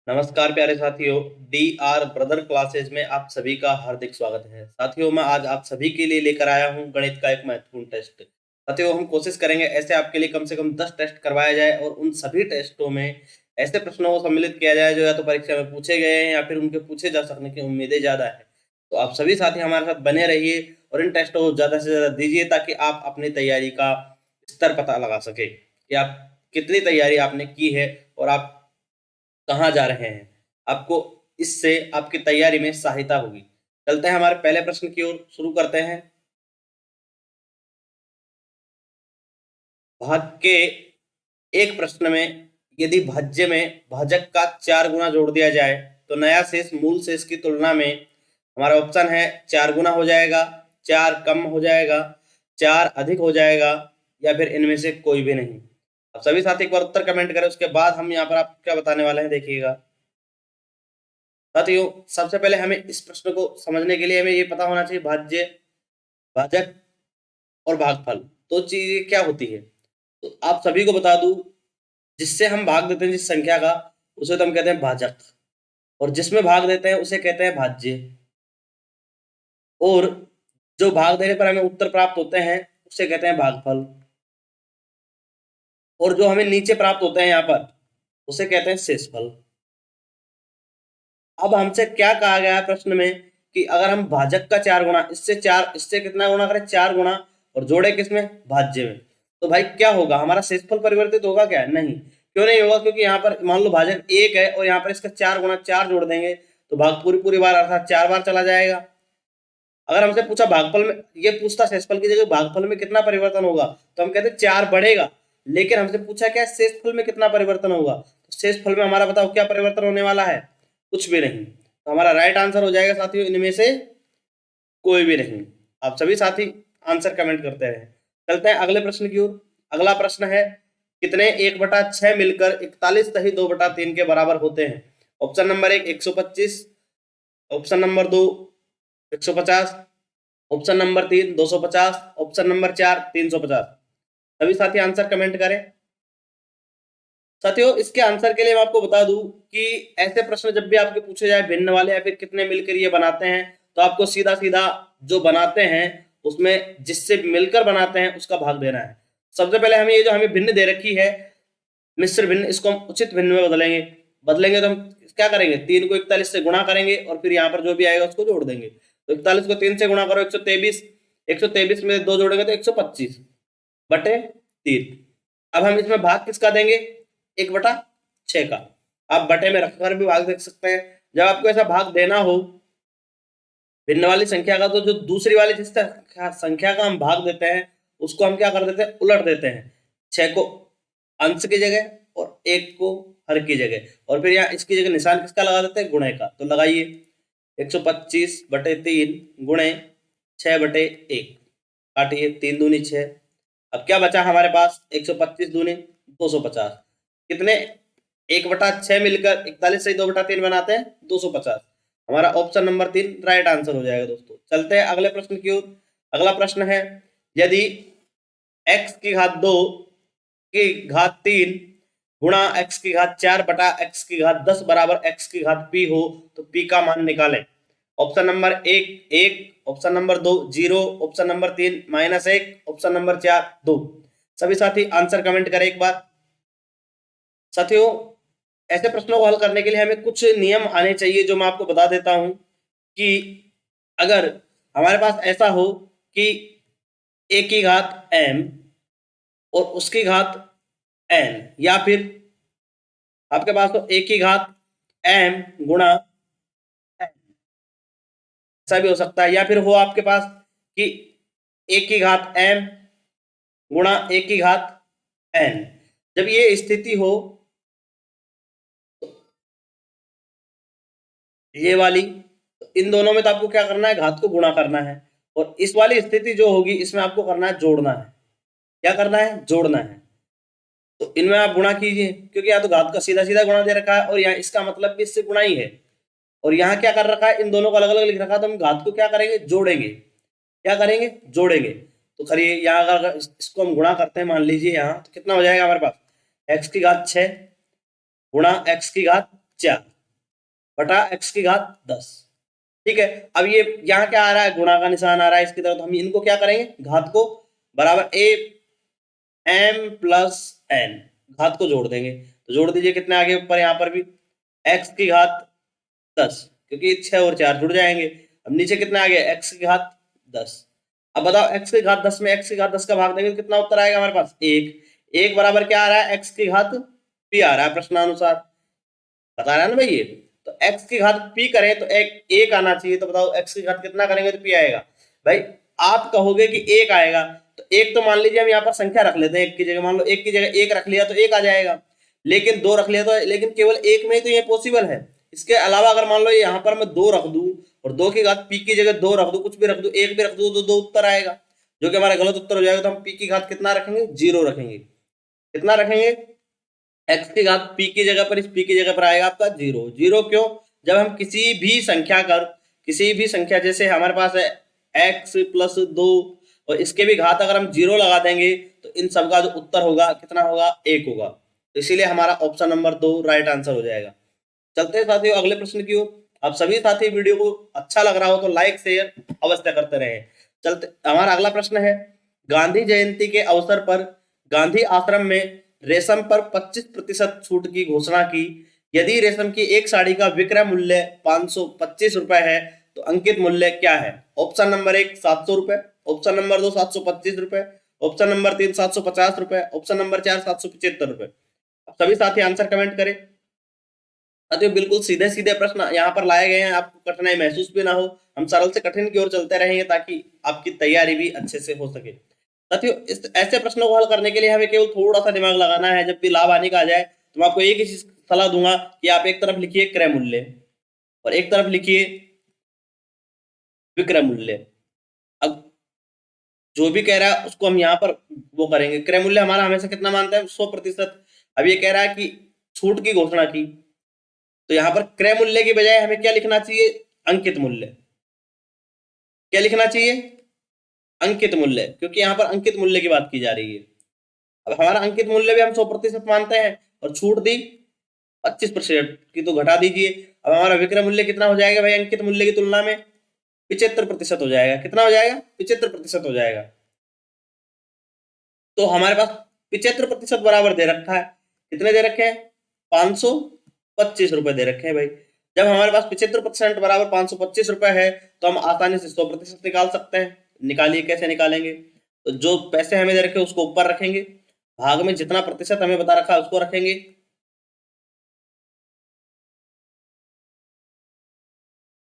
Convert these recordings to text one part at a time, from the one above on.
नमस्कार प्यारे साथियों, डी आर ब्रदर क्लासेज में आप सभी का हार्दिक स्वागत है। साथियों, मैं आज आप सभी के लिए लेकर आया हूं गणित का एक महत्वपूर्ण टेस्ट। साथियों, हम कोशिश करेंगे ऐसे आपके लिए कम से कम 10 टेस्ट करवाया जाए और उन सभी टेस्टों में ऐसे प्रश्नों को सम्मिलित किया जाए जो या तो परीक्षा में पूछे गए हैं या फिर उनके पूछे जा सकने की उम्मीदें ज़्यादा है। तो आप सभी साथी हमारे साथ बने रहिए और इन टेस्टों को ज़्यादा से ज़्यादा दीजिए ताकि आप अपनी तैयारी का स्तर पता लगा सके कि आप कितनी तैयारी आपने की है और आप कहाँ जा रहे हैं। आपको इससे आपकी तैयारी में सहायता होगी। चलते हैं हमारे पहले प्रश्न की ओर, शुरू करते हैं। भाग के एक प्रश्न में यदि भाज्य में भाजक का 4 गुना जोड़ दिया जाए तो नया शेष मूल शेष की तुलना में हमारा ऑप्शन है 4 गुना हो जाएगा, 4 कम हो जाएगा, 4 अधिक हो जाएगा या फिर इनमें से कोई भी नहीं। अब सभी साथी एक बार उत्तर कमेंट करें, उसके बाद हम यहाँ पर आपको क्या बताने वाले हैं देखिएगा। साथियों, सबसे पहले हमें इस प्रश्न को समझने के लिए हमें ये पता होना चाहिए भाज्य, भाजक और भागफल तो चीजें क्या होती है। तो आप सभी को बता दूं, जिससे हम भाग देते हैं जिस संख्या का, उसे तो हम कहते हैं भाजक, और जिसमें भाग देते हैं उसे कहते हैं भाज्य। और जो भाग देने पर हमें उत्तर प्राप्त होते हैं उसे कहते हैं भागफल, और जो हमें नीचे प्राप्त होते हैं यहाँ पर उसे कहते हैं शेषफल। अब हमसे क्या कहा गया है प्रश्न में कि अगर हम भाजक का 4 गुना इससे कितना गुना करें, 4 गुना, और जोड़े किसमें, भाज्य में, तो भाई क्या होगा, हमारा शेषफल परिवर्तित होगा क्या? नहीं। क्यों नहीं होगा? क्योंकि यहाँ पर मान लो भाजक 1 है और यहाँ पर इसका 4 गुना 4 जोड़ देंगे तो भाग पूरी पूरी बार अर्थात 4 बार चला जाएगा। अगर हमसे पूछा भागफल में, ये पूछता शेषफल की जगह भागफल में कितना परिवर्तन होगा, तो हम कहते 4 बढ़ेगा। लेकिन हमसे पूछा क्या शेषफल में कितना परिवर्तन होगा, तो शेषफल में हमारा बताओ क्या परिवर्तन होने वाला है? कुछ भी नहीं। तो हमारा राइट आंसर हो जाएगा साथियों इनमें से कोई भी नहीं। आप सभी साथी आंसर कमेंट करते रहे। चलते हैं अगले प्रश्न की ओर। अगला प्रश्न है, कितने 1/6 मिलकर 41/2/3 के बराबर होते हैं? Option number 1 125, option number 2 150, option number 3 250, option number 4 350। सभी साथी आंसर कमेंट करें। साथियों, इसके आंसर के लिए मैं आपको बता दूं कि ऐसे प्रश्न जब भी आपके पूछे जाए भिन्न वाले या फिर कितने मिलकर ये बनाते हैं, तो आपको सीधा सीधा जो बनाते हैं उसमें जिससे मिलकर बनाते हैं उसका भाग देना है। सबसे पहले हमें ये जो हमें भिन्न दे रखी है मिश्र भिन्न, इसको हम उचित भिन्न में बदलेंगे। बदलेंगे तो हम क्या करेंगे, 3 को 41 से गुणा करेंगे और फिर यहाँ पर जो भी आएगा उसको जोड़ देंगे। तो 41 को 3 से गुणा करो 123, 123 में 2 जोड़ेंगे तो 125/3। अब हम इसमें भाग किसका देंगे, 1/6 का। आप बटे में रखकर भी भाग देख सकते हैं। जब आपको ऐसा भाग देना हो भिन्न वाली संख्या का, तो जो दूसरी वाली जिस संख्या का हम भाग देते हैं उसको हम क्या कर देते हैं, उलट देते हैं। 6 को अंश की जगह और 1 को हर की जगह, और फिर यहाँ इसकी जगह निशान किसका लगा देते हैं, गुणे का। तो लगाइए 125/3 गुणे 6/1, काटिए 3 दूनी 6। अब क्या बचा हमारे पास, 125 दूनी 250। कितने 1/6 मिलकर 41/2/3 बनाते हैं 250। हमारा ऑप्शन नंबर 3 राइट आंसर हो जाएगा दोस्तों। चलते हैं अगले प्रश्न की ओर। अगला प्रश्न है, यदि x की घात 2 की घात 3 गुणा x की घात 4 बटा x की घात 10 बराबर x की घात p हो तो p का मान निकालें। Option number 1 option number 2 0, option number 3 -1, option number 4 2। सभी साथी आंसर कमेंट करें एक बार। साथियों, ऐसे प्रश्नों को हल करने के लिए हमें कुछ नियम आने चाहिए जो मैं आपको बता देता हूं कि अगर हमारे पास ऐसा हो कि a की घात m और उसकी घात n, या फिर आपके पास तो a की घात m गुणा n, ऐसा भी हो सकता है। या फिर हो आपके पास कि a की घात m गुणा a की घात n। जब ये स्थिति हो ये वाली, तो इन दोनों में तो आपको क्या करना है, घात को गुणा करना है। और इस वाली स्थिति जो होगी इसमें आपको करना है जोड़ना है। क्या करना है, जोड़ना है। तो इनमें आप गुणा कीजिए, क्योंकि यहाँ तो घात का सीधा सीधा गुणा दे रखा है और यहाँ इसका मतलब भी इससे गुणा ही है। और यहाँ क्या कर रखा है, इन दोनों को अलग अलग लिख रखा है, तो हम घात को क्या करेंगे, जोड़ेंगे। क्या करेंगे, जोड़ेंगे। तो करिए, यहाँ अगर इसको हम गुणा करते हैं, मान लीजिए यहाँ, तो कितना हो जाएगा हमारे पास, x की घात 6 गुणा x की घात 4। बटा x की घात 10। ठीक है, अब ये यहाँ क्या आ रहा है, गुणा का निशान आ रहा है इसकी तरफ, तो हम इनको क्या करेंगे, घात को बराबर a m प्लस n, घात को जोड़ देंगे, तो जोड़ दीजिए, कितने आगे ऊपर यहाँ पर भी x की घात 10, क्योंकि 6 और 4 जुड़ जाएंगे। अब नीचे कितना आ गया, x की घात 10। अब बताओ x की घात 10 में x की घात 10 का भाग देंगे तो कितना उत्तर आएगा हमारे पास, 1 बराबर क्या आ रहा है, x की घात p आ रहा है प्रश्नानुसार, बता रहा है ना भाई ये। तो x की घात p करें तो एक आना चाहिए, तो बताओ x की घात कितना करेंगे तो p आएगा। भाई आप कहोगे कि 1 आएगा, तो 1 तो मान लीजिए हम यहाँ पर संख्या रख लेते हैं, 1 की जगह मान लो 1 की जगह 1 रख लिया तो 1 आ जाएगा, लेकिन 2 रख लिया तो, लेकिन केवल 1 में ही तो ये पॉसिबल है। इसके अलावा अगर मान लो यहाँ पर मैं 2 रख दूं और 2 की घात p की जगह 2 रख दूं, कुछ भी रख दूं, 1 भी रख दूं, तो 2 उत्तर आएगा, जो कि हमारा गलत उत्तर हो जाएगा। तो हम p की घात कितना रखेंगे, 0 रखेंगे। कितना रखेंगे, x की घात p की जगह पर, इस p की जगह पर आएगा आपका 0। 0 क्यों, जब हम किसी भी संख्या जैसे हमारे पास है x प्लस 2 और इसके भी घात अगर हम 0 लगा देंगे तो इन सब का जो उत्तर होगा कितना होगा, 1 होगा। तो इसीलिए हमारा ऑप्शन नंबर 2 राइट आंसर हो जाएगा। चलते हैं साथियों अगले प्रश्न की ओर। आप सभी साथी वीडियो को अच्छा लग रहा हो तो लाइक शेयर अवश्य करते रहें। चलते, हमारा अगला प्रश्न है, गांधी जयंती के अवसर पर गांधी आश्रम में रेशम पर 25% छूट की घोषणा की। यदि रेशम की एक साड़ी का विक्रय मूल्य 525 रुपए है तो अंकित मूल्य क्या है। ऑप्शन नंबर 1 700 रुपए, ऑप्शन नंबर 2 725 रुपए, ऑप्शन नंबर 3 750 रुपए, ऑप्शन नंबर 4 775 रुपए। सभी साथी आंसर कमेंट करें। साथियों बिल्कुल सीधे सीधे प्रश्न यहाँ पर लाए गए हैं, आपको कठिनाई महसूस भी ना हो, हम सरल से कठिन की ओर चलते रहेंगे ताकि आपकी तैयारी भी अच्छे से हो सके। साथियों इस ऐसे प्रश्नों को हल करने के लिए हमें केवल थोड़ा सा दिमाग लगाना है। जब भी लाभ हानि का आ जाए तो मैं आपको एक ही चीज सलाह दूंगा कि आप एक तरफ लिखिए क्रय मूल्य और एक तरफ लिखिए विक्रय मूल्य। अब जो भी कह रहा है उसको हम यहाँ पर वो करेंगे। क्रय मूल्य हमारा हमेशा कितना मानता है, 100%। अब ये कह रहा है कि छूट की घोषणा की, तो यहाँ पर क्रय मूल्य की बजाय हमें क्या लिखना चाहिए, अंकित मूल्य। क्या लिखना चाहिए, अंकित मूल्य, क्योंकि यहाँ पर अंकित मूल्य की बात की जा रही है। अब हमारा अंकित मूल्य भी हम 100% मानते हैं और छूट दी 25% की, तो घटा दीजिए। अब हमारा विक्रय मूल्य कितना हो जाएगा भाई, अंकित मूल्य की तुलना में 75% हो जाएगा। कितना हो जाएगा, 75% हो जाएगा। तो हमारे पास 75% बराबर दे रखा है, कितने दे रखे हैं, 525 रुपए दे रखे हैं भाई। जब हमारे पास 75% बराबर 525 रुपए है तो हम आसानी से 100% निकाल सकते हैं। निकालिए, कैसे निकालेंगे, तो जो पैसे हमें दे रखे उसको ऊपर रखेंगे, भाग में जितना प्रतिशत हमें बता रखा है उसको रखेंगे,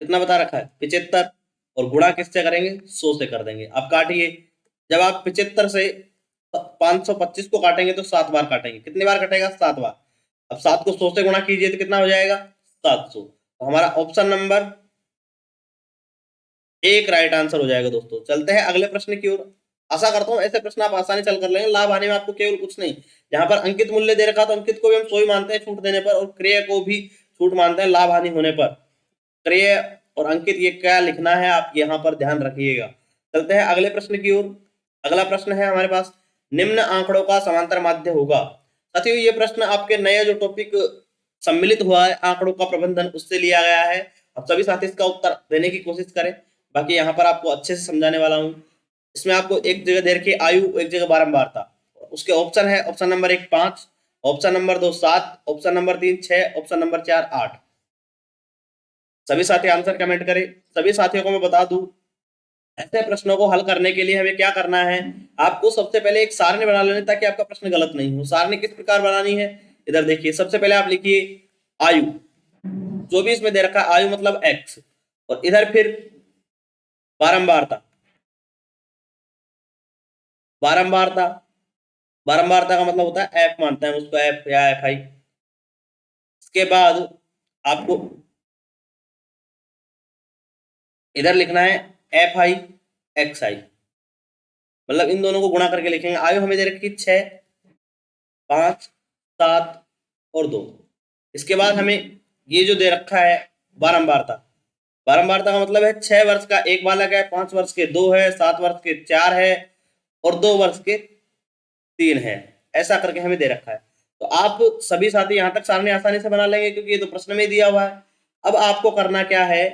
कितना बता रखा है 75, और गुणा किससे करेंगे, 100 से कर देंगे। अब काटिए, जब आप 75 से 525 को काटेंगे तो 7 बार काटेंगे, कितनी बार कटेगा, 7 बार। अब 7 को 100 से गुणा कीजिए तो कितना हो जाएगा, 700। तो हमारा ऑप्शन नंबर 1 राइट आंसर हो जाएगा। दोस्तों चलते हैं अगले प्रश्न की ओर। आशा करता हूं ऐसे प्रश्न आप आसानी से हल कर लेंगे। लाभ आने में आपको केवल कुछ नहीं, जहां पर अंकित मूल्य दे रखा तो अंकित को भी हम 100 ही मानते हैं छूट देने पर, और क्रय को भी छूट मानते हैं लाभ हानि होने पर। क्रय और अंकित ये क्या लिखना है आप यहाँ पर ध्यान रखिएगा। चलते हैं अगले प्रश्न की ओर। अगला प्रश्न है हमारे पास, निम्न आंकड़ों का समांतर माध्य होगा। साथियों ये प्रश्न आपके नए जो टॉपिक सम्मिलित हुआ है आंकड़ों का प्रबंधन, उससे लिया गया है। अब सभी साथी इसका उत्तर देने की कोशिश करें, बाकी यहाँ पर आपको अच्छे से समझाने वाला हूँ। इसमें आपको एक जगह दे रखी आयु, एक जगह बारंबारता। उसके ऑप्शन है, option number 1 5, option number 2 7, option number 3 6, option number 4 8। सभी साथी आंसर कमेंट करें। सभी साथियों को मैं बता दूं, ऐसे प्रश्नों को हल करने के लिए हमें क्या करना है, आपको सबसे पहले एक सारणी बना लेनी ताकि आपका प्रश्न गलत नहीं हो। सारणी किस प्रकार बनानी है, इधर देखिए। सबसे पहले आप लिखिए आयु, जो भी इसमें दे रखा है आयु मतलब x, और इधर फिर बारंबारता, बारंबारता, बारंबारता का मतलब होता है f, मानते हैं उसको f या fi। इसके बाद आपको इधर लिखना है fi xi, मतलब इन दोनों को गुणा करके लिखेंगे। आयु हमें दे रखी 6 5 7 और 2। इसके बाद हमें ये जो दे रखा है बारंबारता, बारंबारता का मतलब है 6 वर्ष का एक बालक है, 5 वर्ष के 2 है, 7 वर्ष के 4 है और 2 वर्ष के 3 है। ऐसा करके हमें दे रखा है। तो आप सभी साथी यहाँ तक सारणी आसानी से बना लेंगे क्योंकि ये तो प्रश्न में दिया हुआ है। अब आपको करना क्या है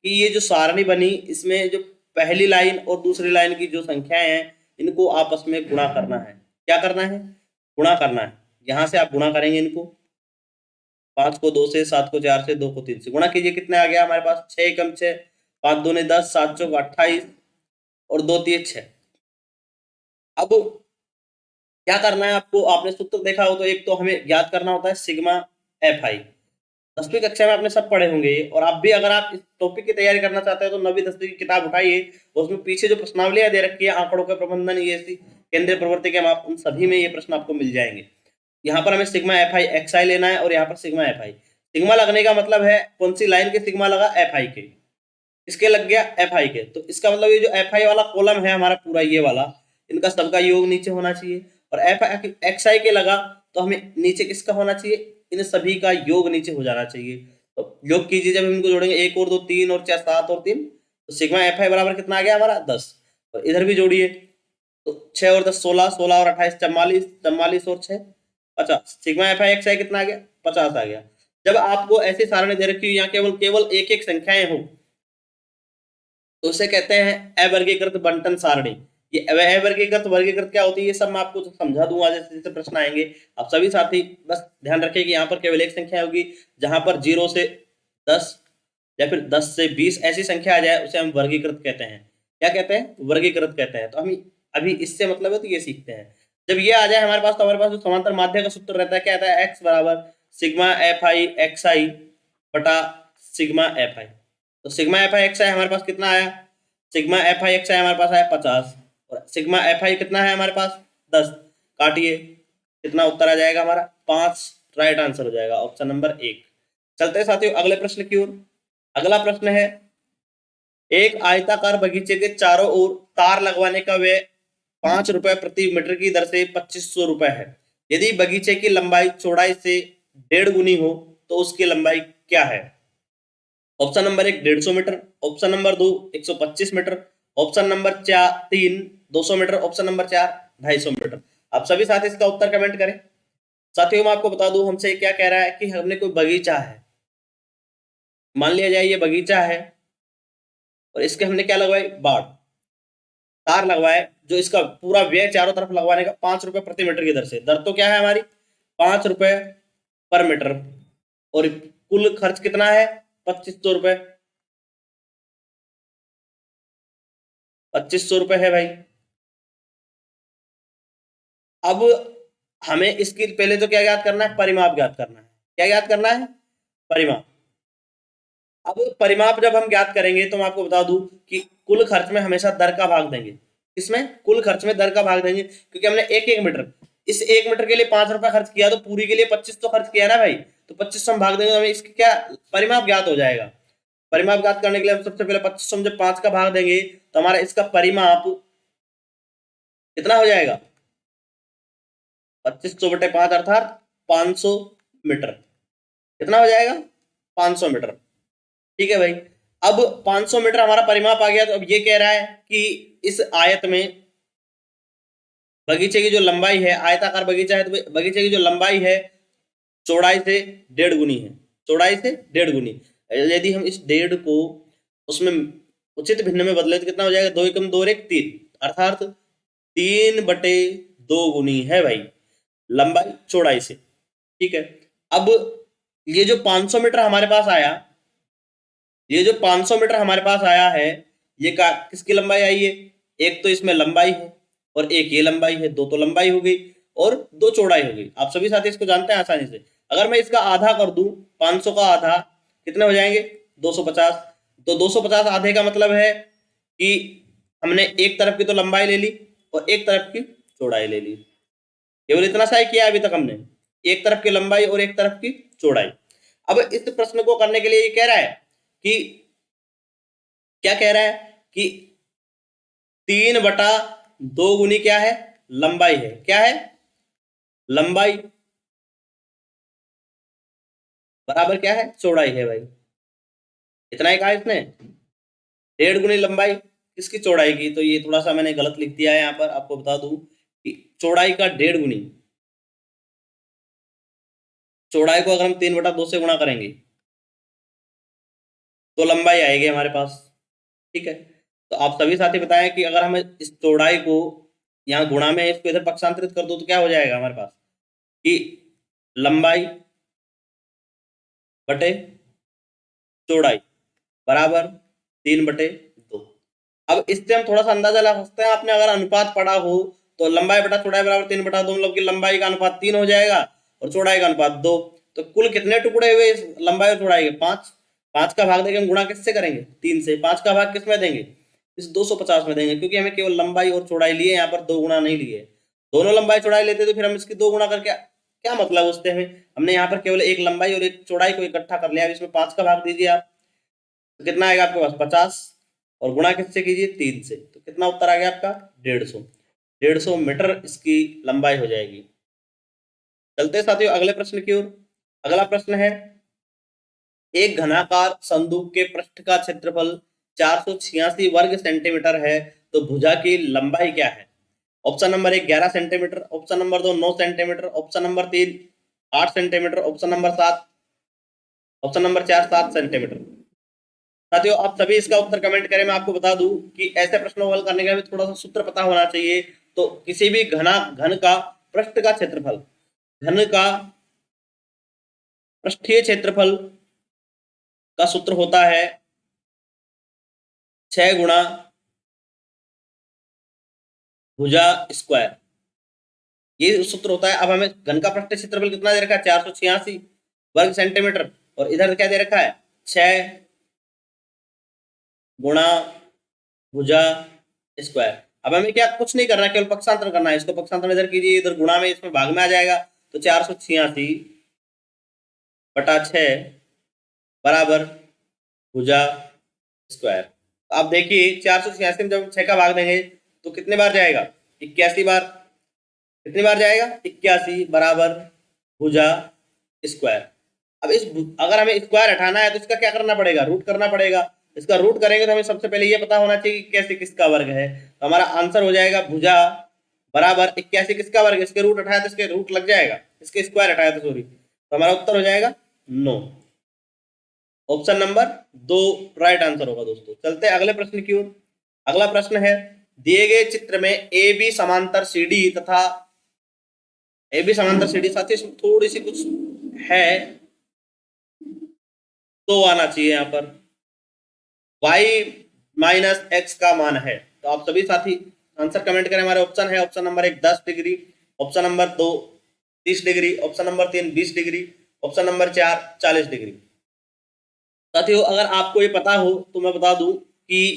कि ये जो सारणी बनी, इसमें जो पहली लाइन और दूसरी लाइन की जो संख्याएं हैं, इनको आपस में गुणा करना है। क्या करना है? गुणा करना है। यहां से आप गुणा करेंगे इनको, 5 को 2 से, 7 को 4 से, 2 को 3 से गुणा कीजिए। कितने आ गया हमारे पास? 6 एकम 6, 5 दूनी 10, 7 चौक 28 और 2 3 6। अब क्या करना है आपको? आपने सूत्र देखा हो तो एक तो हमें ज्ञात करना होता है सिग्मा एफ आई। 10वीं कक्षा में आपने सब पढ़े होंगे, और आप भी अगर आप इस टॉपिक की तैयारी करना चाहते हैं तो 9वीं 10वीं की किताब उठाइए, उसमें पीछे जो प्रश्नावलियां दे रखी है आंकड़ों के प्रबंधन, ये केंद्रीय प्रवृत्ति के माप, उन सभी में ये प्रश्न आपको मिल जाएंगे। यहाँ पर हमें सिग्मा एफ आई एक्स आई लेना है, और यहाँ पर सिग्मा एफ आई। सिग्मा लगने का मतलब है कौन सी लाइन के सिग्मा लगा? एफ आई के। इसके लग गया एफ आई के, तो इसका मतलब ये जो एफ आई वाला कॉलम है हमारा पूरा ये वाला, इनका सबका योग नीचे होना चाहिए। और एफ एक्स आई के लगा तो हमें नीचे किसका होना चाहिए? इन सभी का योग नीचे हो जाना चाहिए। तो योग कीजिए, जब हम इनको जोड़ेंगे 1 और 2 3 और 4 7 और 3, तो सिग्मा एफ आई बराबर कितना आ गया हमारा? 10। और इधर भी जोड़िए, तो 6 और 10 16, 16 और 28 44, 44 और 6 50। सिग्मा एफ आई एक्स आई कितना आ गया? 50 आ गया। जब आपको ऐसी सारणी दे रखी हो यहाँ केवल केवल एक एक संख्याएं हो, तो उसे कहते हैं अवर्गीकृत बंटन सारणी। ये अवर्गीकृत वर्गीकृत क्या होती है, ये सब मैं आपको समझा दूंगा जैसे जैसे प्रश्न आएंगे। आप सभी साथी बस ध्यान रखें कि यहाँ पर केवल एक संख्या होगी, जहां पर 0 से 10 या फिर 10 से 20 ऐसी संख्या आ जाए उसे हम वर्गीकृत कहते हैं। क्या कहते हैं? वर्गीकृत कहते हैं। तो हम अभी इससे मतलब है तो ये सीखते हैं। जब ये आ जाए हमारे पास, तो हमारे पास जो समांतर माध्य का सूत्र रहता है क्या आता है? एक्स बराबर सिग्मा एफ आई एक्स आई बटा सिग्मा एफ आई। तो सिग्मा एफ आई एक्स आई हमारे पास कितना आया? सिग्मा एफ आई एक्स आई हमारे पास आया 50, और सिग्मा एफ आई कितना है हमारे पास? 10। काटिए, कितना उत्तर आ जाएगा हमारा? 5 राइट आंसर हो जाएगा, ऑप्शन नंबर 1। चलते हैं साथियों अगले प्रश्न की ओर। अगला प्रश्न है, एक आयताकार बगीचे के चारों ओर तार लगवाने का व्यय 5 रुपए प्रति मीटर की दर से 2500 रुपए है। यदि बगीचे की लंबाई चौड़ाई से 1.5 गुनी हो तो उसकी लंबाई क्या है? Option number 1 150 metre, option number 2 125 metre, option number 3 200 metre, option number 4 250 metre. आप सभी साथी इसका उत्तर कमेंट करें। साथियों मैं आपको बता दूं, हमसे क्या कह रहा है कि हमने कोई बगीचा है, मान लिया जाए ये बगीचा है, और इसके हमने क्या लगवाई? बाड़, तार लगवाए, जो इसका पूरा व्यय चारों तरफ लगवाने का 5 रुपए प्रति मीटर की दर से। दर तो क्या है हमारी? 5 रुपए पर मीटर, और कुल खर्च कितना है? 2500 रुपए। 2500 रुपए है भाई। अब हमें इसकी पहले तो क्या ज्ञात करना है? परिमाप ज्ञात करना है। क्या ज्ञात करना है? परिमाप। अब परिमाप जब हम ज्ञात करेंगे तो मैं आपको बता दूं कि कुल खर्च में हमेशा दर का भाग देंगे। इसमें कुल खर्च में दर का भाग देंगे, क्योंकि हमने एक एक मीटर, इस 1 मीटर के लिए 5 रुपए खर्च किया, तो पूरी के लिए 25 तो खर्च किया ना भाई, तो 25 हम भाग देंगे तो हमें इसकी क्या परिमाप ज्ञात हो जाएगा। परिमाप ज्ञात करने के लिए हम सबसे पहले 25 जब 5 का भाग देंगे तो हमारा इसका परिमाप कितना हो जाएगा? 2500 बटे 5 अर्थात 500 मीटर। कितना हो जाएगा? 500 मीटर। ठीक है भाई। अब 500 मीटर हमारा परिमाप आ गया, तो अब ये कह रहा है कि इस आयत में बगीचे की जो लंबाई है, आयताकार बगीचा है तो बगीचे की जो लंबाई है चौड़ाई से 1.5 गुनी है। चौड़ाई से 1.5 गुनी। यदि हम इस 1.5 को उसमें उचित भिन्न में बदले तो कितना हो जाएगा? 2 एकम 2 और 1 3, अर्थात 3 बटे 2 गुनी है भाई लंबाई चौड़ाई से। ठीक है। अब ये जो 500 मीटर हमारे पास आया, ये जो 500 मीटर हमारे पास आया है, ये किसकी लंबाई आई है? एक तो इसमें लंबाई है और एक ये लंबाई है, दो तो लंबाई हो गई और दो चौड़ाई हो गई। आप सभी साथी इसको जानते हैं आसानी से। अगर मैं इसका आधा कर दूं, 500 का आधा कितने हो जाएंगे? 250। तो 250 आधे का मतलब है कि हमने एक तरफ की तो लंबाई ले ली और एक तरफ की चौड़ाई ले ली। केवल इतना सा ही किया अभी तक हमने, एक तरफ की लंबाई और एक तरफ की चौड़ाई। अब इस प्रश्न को करने के लिए ये कह रहा है कि क्या कह रहा है कि 3/2 गुनी क्या है? लंबाई है। क्या है? लंबाई बराबर क्या है? चौड़ाई है भाई। इतना ही कहा इसने, 1.5 गुनी लंबाई किसकी? चौड़ाई की। तो ये थोड़ा सा मैंने गलत लिख दिया है यहाँ पर, आपको बता दूं कि चौड़ाई का 1.5 गुनी, चौड़ाई को अगर हम 3/2 से गुणा करेंगे तो लंबाई आएगी हमारे पास। ठीक है, तो आप सभी साथी बताएं कि अगर हम इस चौड़ाई को यहाँ गुणा में इसको इधर पक्षांतरित कर दो तो क्या हो जाएगा हमारे पास कि लंबाई बटे चौड़ाई बराबर 3/2। अब इससे हम थोड़ा सा अंदाजा लगा सकते हैं, आपने अगर अनुपात पढ़ा हो तो लंबाई बटा चौड़ाई बराबर 3/2, मतलब कि लंबाई का अनुपात 3 हो जाएगा और चौड़ाई का अनुपात 2। तो कुल कितने टुकड़े हुए इस लंबाई और चौड़ाई के? 5। 5 का भाग देंगे हम गुणा किससे करेंगे? 3 से। 5 का भाग किस में देंगे? इस 250 में देंगे, क्योंकि हमें केवल लंबाई और चौड़ाई लिए, यहाँ पर 2 गुणा नहीं लिए। दोनों लंबाई चौड़ाई लेते तो फिर हम इसकी 2 गुणा करके क्या मतलब उससे हमें, हमने यहाँ पर केवल एक लंबाई और एक चौड़ाई को इकट्ठा कर लिया। इसमें 5 का भाग दीजिए आप, तो कितना आएगा आपके पास? 50, और गुणा किससे कीजिए? 3 से। तो कितना उत्तर आ गया आपका? 150। 150 मीटर इसकी लंबाई हो जाएगी। चलते साथियों अगले प्रश्न की ओर। अगला प्रश्न है, एक घनाकार संदूक के पृष्ठ का क्षेत्रफल 486 वर्ग सेंटीमीटर है, तो भुजा की लंबाई क्या है? Option number 1 11 centimetre, option number 2 9 centimetre, option number 3 8 centimetre, option number 4 7 centimetre. साथियों आप सभी इसका उत्तर कमेंट करें। मैं आपको बता दूं कि ऐसे प्रश्नों को हल करने का भी थोड़ा सा सूत्र पता होना चाहिए। तो किसी भी घन का पृष्ठ का क्षेत्रफल, घन का पृष्ठीय क्षेत्रफल का सूत्र होता है 6 गुणा भुजा स्क्वायर, ये सूत्र होता है। अब हमें घन का पृष्ठीय क्षेत्रफल कितना दे रखा है? 486 वर्ग सेंटीमीटर, और इधर क्या दे रखा है? 6 गुणा भुजा स्क्वायर। अब हमें क्या कुछ नहीं करना, केवल पक्षांतर करना है। इसको पक्षांतर इधर कीजिए, इधर गुणा में इसमें भाग में आ जाएगा, तो 486/6 बराबर भुजा स्क्वायर। तो आप देखिए 486 में जब 6 का भाग देंगे तो कितने बार जाएगा? 81 बार। कितनी बार जाएगा? 81 बराबर भुजा स्क्वायर। अब इस अगर हमें स्क्वायर हटाना है तो इसका क्या करना पड़ेगा? रूट करना पड़ेगा। इसका रूट करेंगे तो हमें सबसे पहले ये पता होना चाहिए कि कैसे किसका वर्ग है। तो हमारा आंसर हो जाएगा भुजा बराबर 81 किसका वर्ग? इसके रूट हटाया तो इसके रूट लग जाएगा, इसके स्क्वायर हटाया तो सॉरी, तो हमारा उत्तर हो जाएगा 9। ऑप्शन नंबर 2 राइट आंसर होगा दोस्तों। चलते हैं अगले प्रश्न की ओर। अगला प्रश्न है, दिए गए चित्र में ए बी समांतर सीडी तथा ए बी समांतर सीडी, साथ ही थोड़ी सी कुछ है तो आना चाहिए यहाँ पर, y माइनस एक्स का मान है। तो आप सभी साथी आंसर कमेंट करें। हमारे ऑप्शन है, option number 1 10 degree, option number 2 30 degree, option number 3 20 degree, option number 4 40 degree. साथियों अगर आपको ये पता हो तो मैं बता दूं कि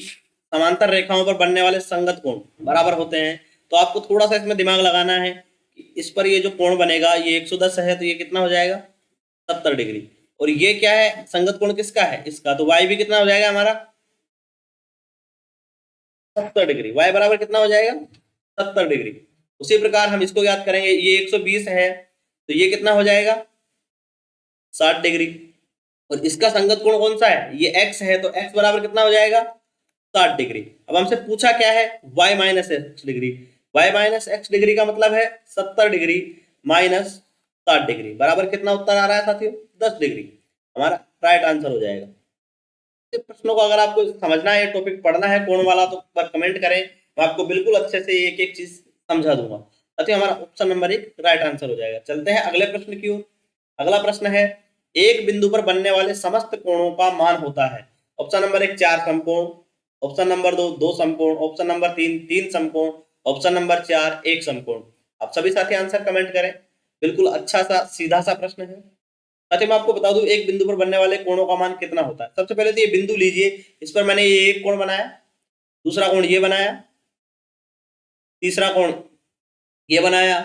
समांतर रेखाओं पर बनने वाले संगत कोण बराबर होते हैं। तो आपको थोड़ा सा इसमें दिमाग लगाना है कि इस पर ये जो कोण बनेगा ये 110 है, तो ये कितना हो जाएगा? 70 डिग्री। और ये क्या है? संगत कोण किसका है? इसका। तो y भी कितना हो जाएगा हमारा? 70 डिग्री। y बराबर कितना हो जाएगा? 70 डिग्री। उसी प्रकार हम इसको याद करेंगे, ये 120 है तो ये कितना हो जाएगा? 60 डिग्री। और इसका संगत कोण कौन सा है? ये x है, तो x बराबर कितना हो जाएगा? 60 डिग्री। अब हमसे पूछा क्या है? y minus x degree. y minus x degree का मतलब है 70 डिग्री माइनस 60 डिग्री बराबर कितना उत्तर आ रहा है साथियों? 10 डिग्री। हमारा राइट आंसर हो जाएगा। प्रश्नों को अगर आपको समझना है, टॉपिक पढ़ना है कोण वाला, तो पर कमेंट करें, मैं आपको बिल्कुल अच्छे से एक एक चीज समझा दूंगा। साथियों हमारा ऑप्शन नंबर 1 राइट आंसर हो जाएगा। चलते हैं अगले प्रश्न की ओर। अगला प्रश्न है, एक बिंदु पर बनने वाले समस्त कोणों का मान होता है। ऑप्शन नंबर 1 4 समकोण, ऑप्शन नंबर 2 2 समकोण, ऑप्शन नंबर 3 3 समकोण, ऑप्शन नंबर 4 1 समकोण। आप सभी साथी आंसर कमेंट करें। बिल्कुल अच्छा सा सीधा सा प्रश्न है। अच्छा मैं आपको बता दूं एक बिंदु पर बनने वाले कोणों का मान कितना होता है। सबसे पहले तो ये बिंदु लीजिए, इस पर मैंने ये एक कोण बनाया, दूसरा कोण ये बनाया, तीसरा कोण ये बनाया,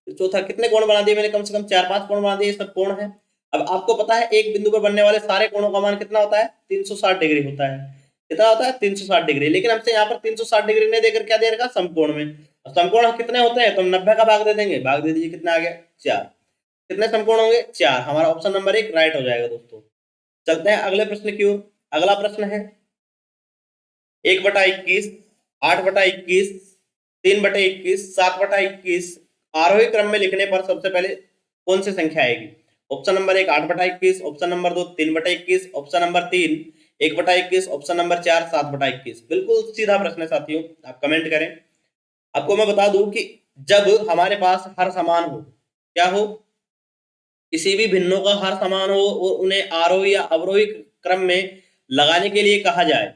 चौथा, कितने कोण बना दिए मैंने? कम से कम 4-5 कोण बना दिए, ये सब कोण है। अब आपको पता है एक बिंदु पर बनने वाले सारे कोणों का मान कितना होता है? 360 डिग्री होता है। कितना होता है? 360 डिग्री। लेकिन हमसे यहाँ पर 360 डिग्री नहीं देकर क्या दे रखा? समकोण में। समकोण कितने होते हैं? तो हम 90 का भाग दे देंगे। भाग दे दीजिए, कितना आ गया? 4। कितने समकोण होंगे? 4। हमारा ऑप्शन नंबर 1 राइट हो जाएगा दोस्तों। चलते हैं अगले प्रश्न की ओर। अगला प्रश्न है 1/21, 8/21, 3/21, 7/21 आरोही क्रम में लिखने पर सबसे पहले कौन सी संख्या आएगी? Option number 1 8/21, option number 2 3/21, option number 3 1/21, option number 4 7/21। बिल्कुल सीधा प्रश्न है साथियों, आप कमेंट करें। आपको मैं बता दूं कि जब हमारे पास हर समान हो, क्या हो, किसी भी भिन्नों का हर समान हो और उन्हें आरोही या अवरोही क्रम में लगाने के लिए कहा जाए,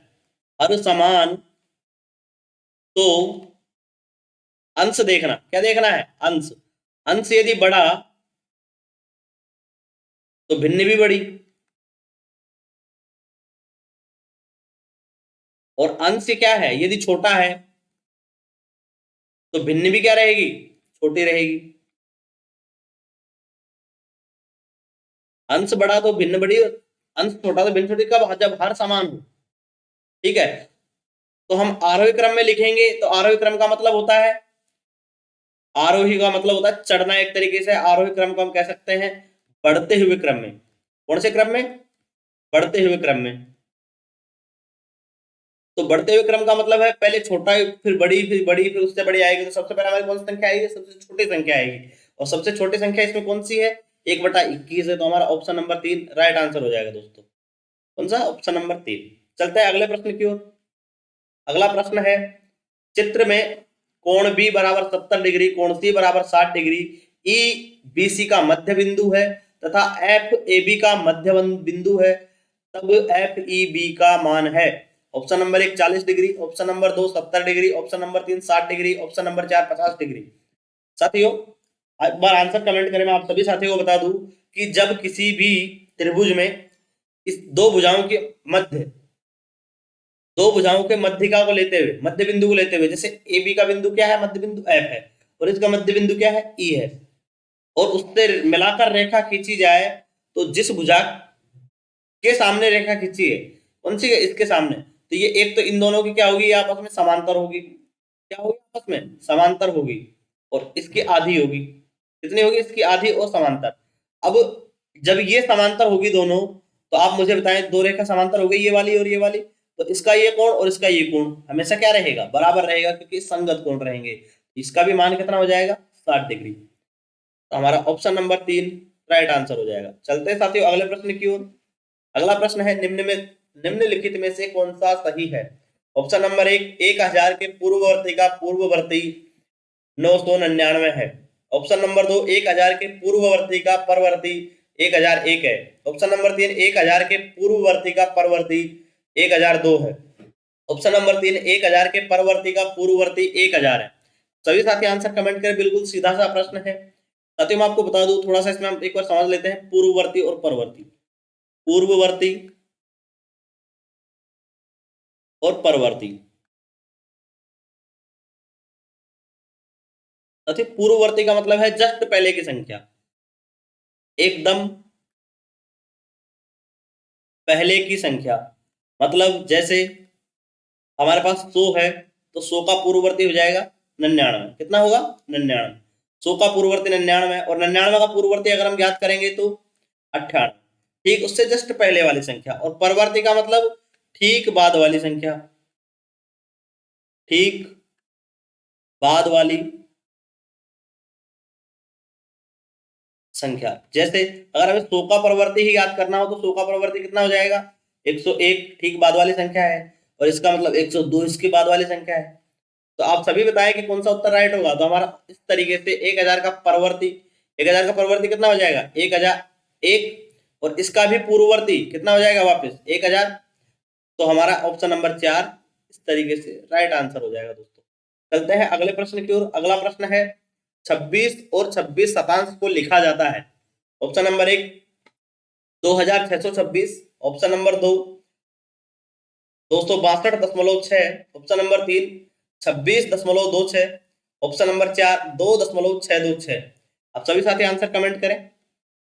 हर समान, तो अंश देखना, क्या देखना है, अंश। अंश यदि बड़ा तो भिन्न भी बड़ी, और अंश क्या है, यदि छोटा है तो भिन्न भी क्या रहेगी, छोटी रहेगी। अंश बड़ा तो भिन्न बड़ी, अंश छोटा तो भिन्न छोटी, कब, जब हर समान हो। ठीक है, तो हम आरोही क्रम में लिखेंगे, तो आरोही क्रम का मतलब होता है, आरोही का मतलब होता है चढ़ना। एक तरीके से आरोही क्रम को हम कह सकते हैं बढ़ते हुए क्रम में। कौन से क्रम में, बढ़ते हुए क्रम में। तो बढ़ते हुए क्रम का मतलब है पहले छोटा, फिर बड़ी, फिर बड़ी, फिर उससे बड़ी आएगी। तो सबसे पहले हमारी कौन सी संख्या आएगी, सबसे छोटी संख्या आएगी। और सबसे छोटी संख्या इसमें कौन सी है, 1/21 है। तो हमारा ऑप्शन नंबर 3 राइट आंसर हो जाएगा दोस्तों। कौन सा, ऑप्शन नंबर 3। चलते हैं अगले प्रश्न की ओर। अगला प्रश्न है, चित्र में कोण बी बराबर 70 डिग्री, कोण सी बराबर 60 डिग्री, ई बी सी का मध्य बिंदु है तथा एफ ए बी का मध्य बिंदु है, तब एफ ई बी का मान है। Option number 1 40 degree, option number 2 70 degree, option number 3 60 degree, option number 4 50 degree. साथियों एक बार आंसर कमेंट करें। मैं आप सभी साथियों को बता दूं कि जब किसी भी त्रिभुज में इस दो भुजाओं के मध्य, दो भुजाओं के मध्यिका को लेते हुए, मध्य बिंदु को लेते हुए, जैसे ए बी का बिंदु क्या है, मध्य बिंदु एफ है, और इसका मध्य बिंदु क्या है, ई है, और उससे मिलाकर रेखा खींची जाए, तो जिस भुजा के सामने रेखा खींची है, कौन सी है, इसके सामने, तो ये एक तो इन दोनों की क्या होगी, आपस में समांतर होगी। क्या होगी, आपस में समांतर होगी, और इसकी आधी होगी। कितनी होगी, इसकी आधी और समांतर। अब जब ये समांतर होगी दोनों, तो आप मुझे बताएं, दो रेखा समांतर हो गई, ये वाली और ये वाली, तो इसका ये कोण और इसका ये कोण हमेशा क्या रहेगा, बराबर रहेगा, क्योंकि संगत कोण रहेंगे। इसका भी मान कितना हो जाएगा, 60 डिग्री। तो हमारा ऑप्शन नंबर 3 राइट आंसर हो जाएगा। चलते हैं साथियों अगले प्रश्न की ओर। अगला प्रश्न है, निम्नलिखित में से कौन सा सही है। ऑप्शन नंबर 1 1000 के पूर्ववर्ती का पूर्ववर्ती 999 है। ऑप्शन नंबर 2 1000 के पूर्ववर्ती का परवर्ती 1001 है। ऑप्शन नंबर 3 1000 के पूर्ववर्ती का परवर्ती 1002 है। ऑप्शन नंबर 3 1000 के परवर्ती का पूर्ववर्ती 1000 है। सभी साथी आंसर कमेंट करें। बिल्कुल सीधा सा प्रश्न है साथियों। मैं आपको बता दूं, थोड़ा सा इसमें हम एक बार समझ लेते हैं, पूर्ववर्ती और परवर्ती, पूर्ववर्ती और परवर्ती। साथियों पूर्ववर्ती का मतलब है जस्ट पहले की संख्या, एकदम पहले की संख्या। मतलब जैसे हमारे पास 100 है, तो 100 का पूर्ववर्ती हो जाएगा 99। कितना होगा, 99। 100 का पूर्ववर्ती 99, और 99 का पूर्ववर्ती अगर हम ज्ञात करेंगे तो 98। ठीक, उससे जस्ट पहले वाली संख्या। और परवर्ती का मतलब ठीक बाद वाली संख्या, ठीक बाद वाली संख्या। जैसे अगर हमें 100 का परवर्ती ही याद करना हो, तो 100 का परवर्ती कितना हो जाएगा, 101 ठीक बाद वाली संख्या है, और इसका मतलब 102 इसके बाद वाली संख्या है। तो आप सभी बताएं कि कौन सा उत्तर राइट होगा। तो हमारा इस तरीके से 1000 का परवर्ती, 1000 का परवर्ती कितना हो जाएगा, 1001, और इसका भी पूर्ववर्ती कितना हो जाएगा, वापस 1000। तो हमारा ऑप्शन नंबर 4 इस तरीके से राइट आंसर हो जाएगा दोस्तों। चलते हैं अगले प्रश्न की ओर। अगला प्रश्न है, 26 और 26 शतांश को लिखा जाता है। Option number 1 2626, option number 2 262.6, option number 3 26.26, option number 4 2.626। आप सभी साथी आंसर कमेंट करें।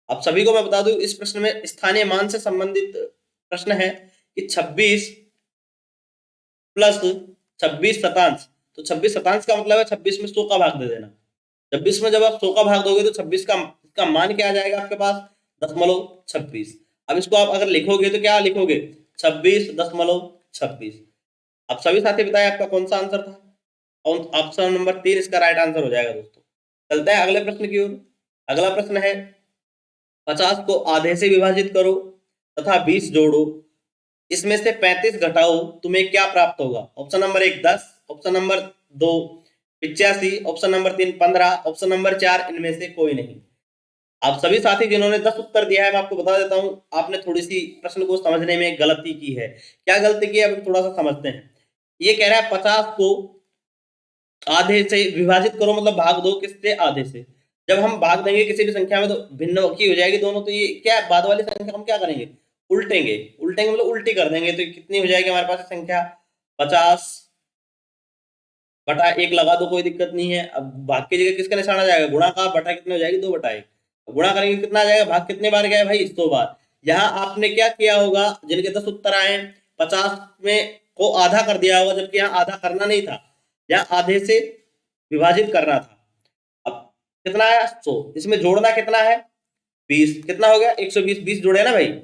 आप सभी को मैं बता दूं, इस प्रश्न में स्थानीय मान से संबंधित प्रश्न है कि 26 प्लस 26 शतांश। तो 26 शतांश का मतलब है 26 में 100 का भाग दे देना। 26 में जब आप 100 का भाग दोगे तो 26 का मान क्या आ जाएगा आपके पास, 0.26। अब इसको आप अगर लिखोगे तो क्या लिखोगे, 26.26। आप सभी साथी बताएं आपका कौन सा आंसर था। ऑप्शन नंबर 3 इसका राइट आंसर हो जाएगा दोस्तों। चलते हैं अगले प्रश्न की ओर। अगला प्रश्न है, 50 को आधे से विभाजित करो तथा 20 जोड़ो, इसमें से 35 घटाओ, तुम्हें क्या प्राप्त होगा? Option number 1 10, option number 2 85, option number 3 15, option number 4 इनमें से कोई नहीं। आप सभी साथी जिन्होंने 10 उत्तर दिया है, मैं आपको बता देता हूं, आपने थोड़ी सी प्रश्न को समझने में गलती की है। क्या गलती की है, अब थोड़ा सा समझते हैं। ये कह रहा है 50 को आधे से विभाजित करो, मतलब भाग दो किससे? आधे से। जब हम भाग देंगे किसी भी संख्या में तो भिन्न की हो जाएगी दोनों, तो ये क्या है, बाद वाली संख्या हम क्या करेंगे? उल्टेंगे। उल्टेंगे मतलब उल्टी कर देंगे, तो कितनी हो जाएगी हमारे पास संख्या? 50/1 लगा दो, कोई दिक्कत नहीं है। अब भाग की जगह किसका निशान आ जाएगा? गुणा का। बटा कितने हो जाएगी? 2/1। गुणा करेंगे कितना आ जाएगा? भाग कितने बार गया भाई? 100 बार। यहाँ आपने क्या किया होगा, जिनके 10 उत्तर आए 50 में को आधा कर दिया होगा, जबकि यहाँ आधा करना नहीं था, यहाँ आधे से विभाजित करना था। अब कितना आया? 100। इसमें जोड़ना कितना है? 20। कितना हो गया? 120। 20 जोड़े ना भाई,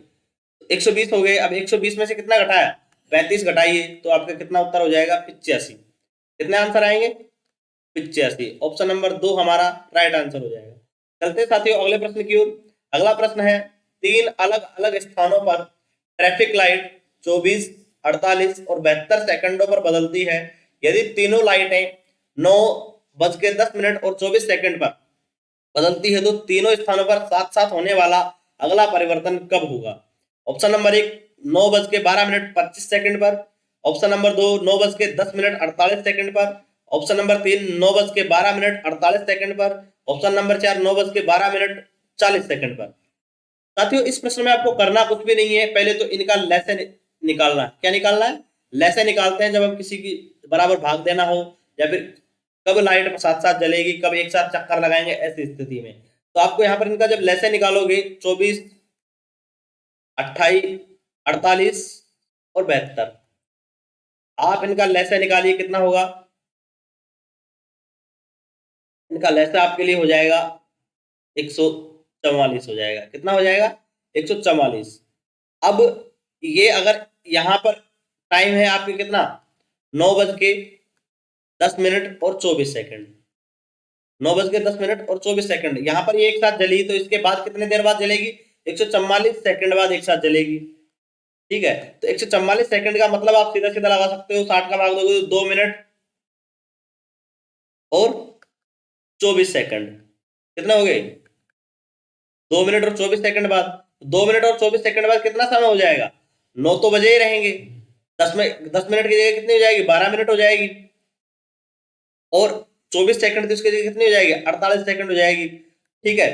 120 हो गए। अब 120 में से कितना घटाया? 35 घटाइए, तो आपका कितना उत्तर हो जाएगा? 85। कितने आंसर आएंगे? 85। ऑप्शन नंबर 2 हमारा राइट आंसर हो जाएगा। चलते साथियों अगले प्रश्न की ओर। अगला प्रश्न है, 3 अलग अलग स्थानों पर ट्रैफिक लाइट 24, 48 और 72 सेकंडों पर बदलती है। यदि तीनों लाइटें 9:10 और 24 सेकंड पर बदलती है, तो तीनों स्थानों पर साथ साथ होने वाला अगला परिवर्तन कब होगा? ऑप्शन नंबर 1 9:12 25 पर, ऑप्शन नंबर 2 9:10 48 पर, ऑप्शन नंबर 3 9:12 पर, ऑप्शन नंबर 4 9:12 पर। साथियों इस प्रश्न में आपको करना कुछ भी नहीं है, पहले तो इनका लैसे निकालना है। क्या निकालना है? लैसे निकालते हैं जब हम किसी की बराबर भाग देना हो, या फिर कब लाइट साथ साथ जलेगी, कब एक साथ चक्कर लगाएंगे, ऐसी स्थिति में। तो आपको यहाँ पर इनका जब लैसे निकालोगे 24, 28, 48 और 72, आप इनका लैसे निकालिए, कितना होगा? इनका लैसा आपके लिए हो जाएगा 144 हो जाएगा। कितना हो जाएगा? 144। अब ये अगर यहाँ पर टाइम है आपके कितना? 9:10 और 24 सेकंड। 9:10 और 24 सेकंड। यहाँ पर ये एक साथ जली, तो इसके बाद कितने देर बाद जलेगी? 144 सेकंड बाद एक साथ जलेगी। ठीक है, तो 144 सेकंड का मतलब आप सीधा सीधा लगा सकते हो, 60 का भाग दोगे तो 2 मिनट और 24 सेकंड। कितने हो गए? 2 मिनट और 24 सेकंड बाद। 2 मिनट और 24 सेकंड बाद कितना समय हो जाएगा? 9 तो बजे ही रहेंगे। 10 मिनट की जगह कितनी हो जाएगी? 12 मिनट हो जाएगी। और 24 सेकंड उसकी जगह कितनी हो जाएगी? 48 सेकंड हो जाएगी। ठीक है,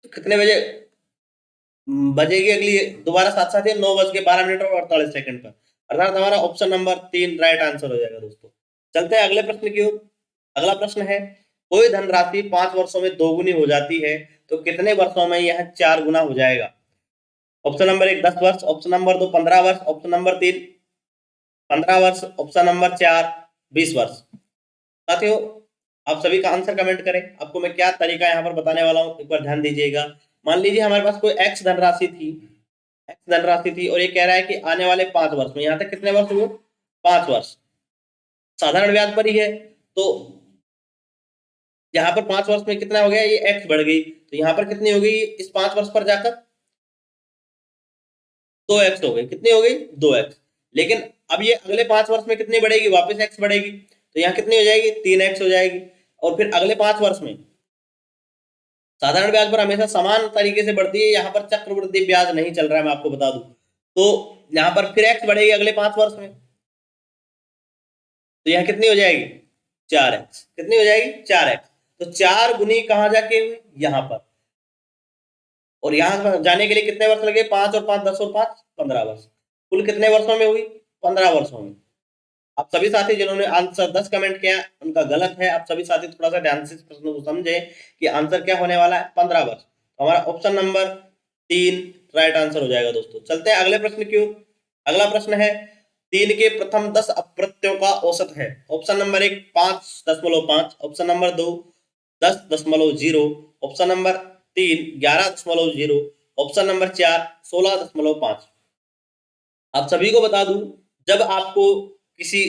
तो कितने बजे बजेगी अगली? दोबारा साथ साथ 9:12 और 48 सेकंड पर। अर्थात हमारा ऑप्शन नंबर 3 राइट आंसर हो जाएगा दोस्तों। चलते हैं अगले प्रश्न की ओर। अगला प्रश्न है, कोई धनराशि 5 वर्षों में दोगुनी हो जाती है, तो कितने वर्षों में यह 4 गुना हो जाएगा? ऑप्शन नंबर 1 10 वर्ष, ऑप्शन नंबर 2 15 वर्ष, ऑप्शन नंबर 3 15 वर्ष, ऑप्शन नंबर 4 20 वर्ष। साथियों आप सभी का आंसर कमेंट करें। आपको मैं क्या तरीका यहाँ पर बताने वाला हूँ, एक बार ध्यान दीजिएगा। मान लीजिए हमारे पास कोई एक्स धनराशि थी और ये कह रहा है कि आने वाले 5 वर्ष में, यहाँ तक कितने वर्ष हुए? 5 वर्ष। साधारण ब्याज पर ही है, तो यहाँ पर 5 वर्ष में कितना हो गया? ये एक्स बढ़ गई, तो यहाँ पर कितनी हो गई इस 5 वर्ष पर जाकर? 2x हो गई। कितनी हो गई? 2x। लेकिन अब ये अगले 5 वर्ष में कितनी बढ़ेगी? वापस x बढ़ेगी, तो यहाँ कितनी हो जाएगी? 3x हो जाएगी। और फिर अगले 5 वर्ष में साधारण ब्याज पर हमेशा समान तरीके से बढ़ती है, यहाँ पर चक्रवृद्धि ब्याज नहीं चल रहा है, मैं आपको बता दूं। तो यहाँ पर फिर x बढ़ेगी अगले 5 वर्ष में, तो यहाँ कितनी हो जाएगी? 4x। कितनी हो जाएगी? 4x। तो 4 गुनी कहां जाके हुई? यहाँ पर। और यहां जाने के लिए कितने वर्ष लगे? 5 और 5 10 और 5 15 वर्ष। कुल कितने वर्षों में हुई? 15 वर्षों में। आप सभी साथी जिन्होंने आंसर 10 कमेंट किया उनका गलत है। आप सभी साथी थोड़ा सा ध्यान से इस प्रश्न को समझे कि आंसर क्या होने वाला है? 15 वर्ष। तो हमारा ऑप्शन नंबर 3 राइट आंसर हो जाएगा दोस्तों। चलते हैं अगले प्रश्न की ओर। अगला प्रश्न है, 3 के प्रथम 10 अपप्रत्ययों का औसत है। Option number 1 5.5, option number 2 10.0, option number 3 11.0, option number 4 16.5। आप सभी को बता दूं, जब आपको किसी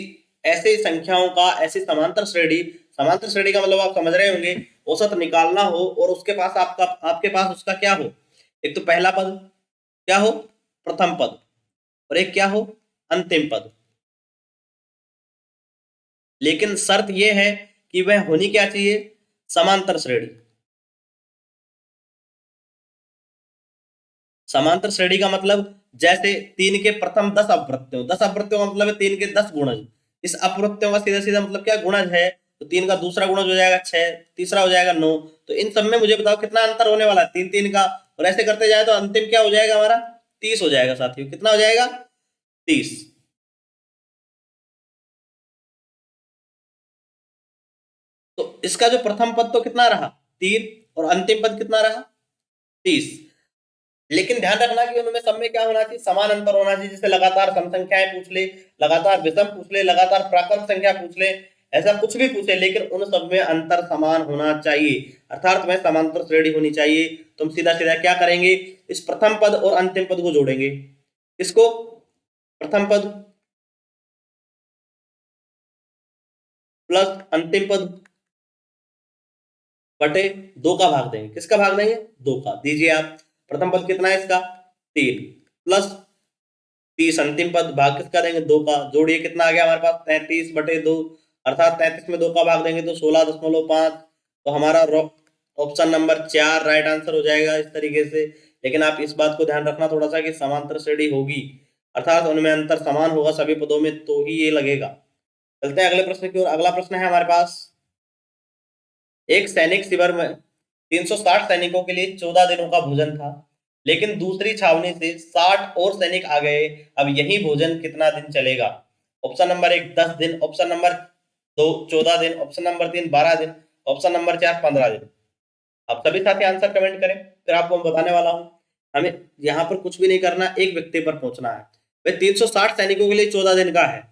ऐसे संख्याओं का, ऐसी समांतर श्रेणी का मतलब आप समझ रहे होंगे, औसत निकालना हो और उसके पास आपके पास उसका क्या हो? एक तो पहला पद क्या हो? प्रथम पद। और एक क्या हो, अंतिम पद। लेकिन शर्त यह है कि वह होनी क्या चाहिए, समांतर श्रेणी। समांतर श्रेणी का मतलब जैसे 3 के प्रथम 10 अपवृत्तियों, 10 अपवृत्तियों का मतलब है 3 के 10 गुणज। इस अपवृत्तियों का सीधा सीधा मतलब क्या, गुणज है। तो 3 का दूसरा गुणज हो जाएगा 6, तीसरा हो जाएगा 9। तो इन सब में मुझे बताओ कितना अंतर होने वाला है, 3 3 का। और ऐसे करते जाए तो अंतिम क्या हो जाएगा हमारा, 30 हो जाएगा साथियों। कितना हो जाएगा, 30। तो इसका जो प्रथम पद तो कितना रहा, 3, और अंतिम पद कितना रहा, 30। लेकिन ध्यान रखना कि उनमें सब में क्या होना चाहिए, समान अंतर होना चाहिए। जैसे लगातार सम संख्याएं पूछ ले, लगातार विषम पूछ ले, लगातार प्राकृत संख्या पूछ ले, ऐसा कुछ भी पूछे, लेकिन उन सब में अंतर समान होना चाहिए, अर्थात में समांतर श्रेणी होनी चाहिए। तुम सीधा सीधा क्या करेंगे, इस प्रथम पद और अंतिम पद को जोड़ेंगे। इसको प्रथम पद प्लस अंतिम पद बटे 2 का भाग देंगे। किसका भाग देंगे, 2 का। दीजिए आप, प्रथम पद कितना है इसका, 3, प्लस 30 अंतिम पद, भाग किसका देंगे, 2 का। जोड़िए कितना आ गया हमारे पास, 33 बटे 2, अर्थात 33 में 2 का भाग देंगे तो 16.5। तो हमारा ऑप्शन नंबर 4 राइट आंसर हो जाएगा इस तरीके से। लेकिन आप इस बात को ध्यान रखना थोड़ा सा कि समांतर श्रेणी होगी, अर्थात उनमें अंतर समान होगा सभी पदों में, तो ही ये लगेगा। चलते हैं अगले प्रश्न की ओर। अगला प्रश्न है हमारे पास, एक सैनिक शिविर में 360 सैनिकों के लिए 14 दिनों का भोजन था, लेकिन दूसरी छावनी से 60 और सैनिक आ गए। अब यही भोजन कितना दिन चलेगा। ऑप्शन नंबर 1 10 दिन, ऑप्शन नंबर 2 14 दिन, ऑप्शन नंबर 3 12 दिन, ऑप्शन नंबर 4 15 दिन। आप सभी साथी आंसर कमेंट करें, फिर आपको मैं बताने वाला हूं। हमें यहाँ पर कुछ भी नहीं करना, एक व्यक्ति पर पहुंचना है। भाई 360 सैनिकों के लिए 14 दिन का है,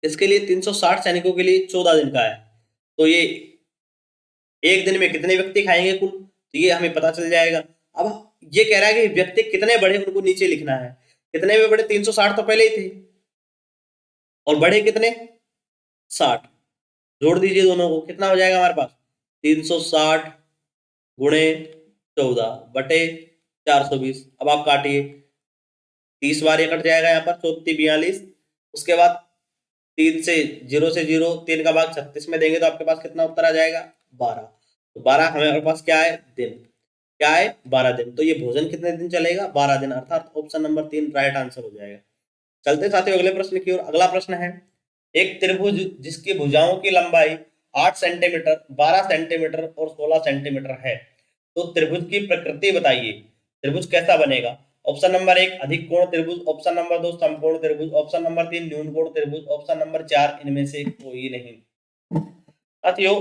इसके लिए 360 सैनिकों के लिए 14 दिन का है। तो ये एक दिन में कितने व्यक्ति खाएंगे कुल, तो ये हमें पता चल जाएगा। अब ये कह रहा है कि व्यक्ति कितने बड़े उनको नीचे लिखना है। कितने में बड़े, 360 तो पहले ही थे, और बड़े कितने, 60। जोड़ दीजिए दोनों को, कितना हो जाएगा हमारे पास, 360 गुणे 14 बटे 420। अब आप काटिए, 30 बार ये कट जाएगा यहाँ पर, 34 42। उसके बाद 3 से 0 3 का भाग 36 में देंगे तो आपके पास कितना उत्तर आ जाएगा, 12। तो 12 हमारे पास क्या है, दिन। क्या है, 12 दिन। तो ये भोजन कितने दिन चलेगा, 12 दिन, अर्थात ऑप्शन नंबर 3 राइट आंसर हो जाएगा। चलते साथियों अगले प्रश्न की ओर। अगला प्रश्न है, एक त्रिभुज जिसकी भुजाओं की लंबाई 8 सेंटीमीटर, 12 सेंटीमीटर और 16 सेंटीमीटर है, तो त्रिभुज की प्रकृति बताइए। त्रिभुज कैसा बनेगा। ऑप्शन नंबर 1 अधिक कोण त्रिभुज, ऑप्शन नंबर 2 समकोण त्रिभुज, ऑप्शन नंबर 3 न्यून कोण त्रिभुज, ऑप्शन नंबर 4 इनमें से कोई नहीं। साथियों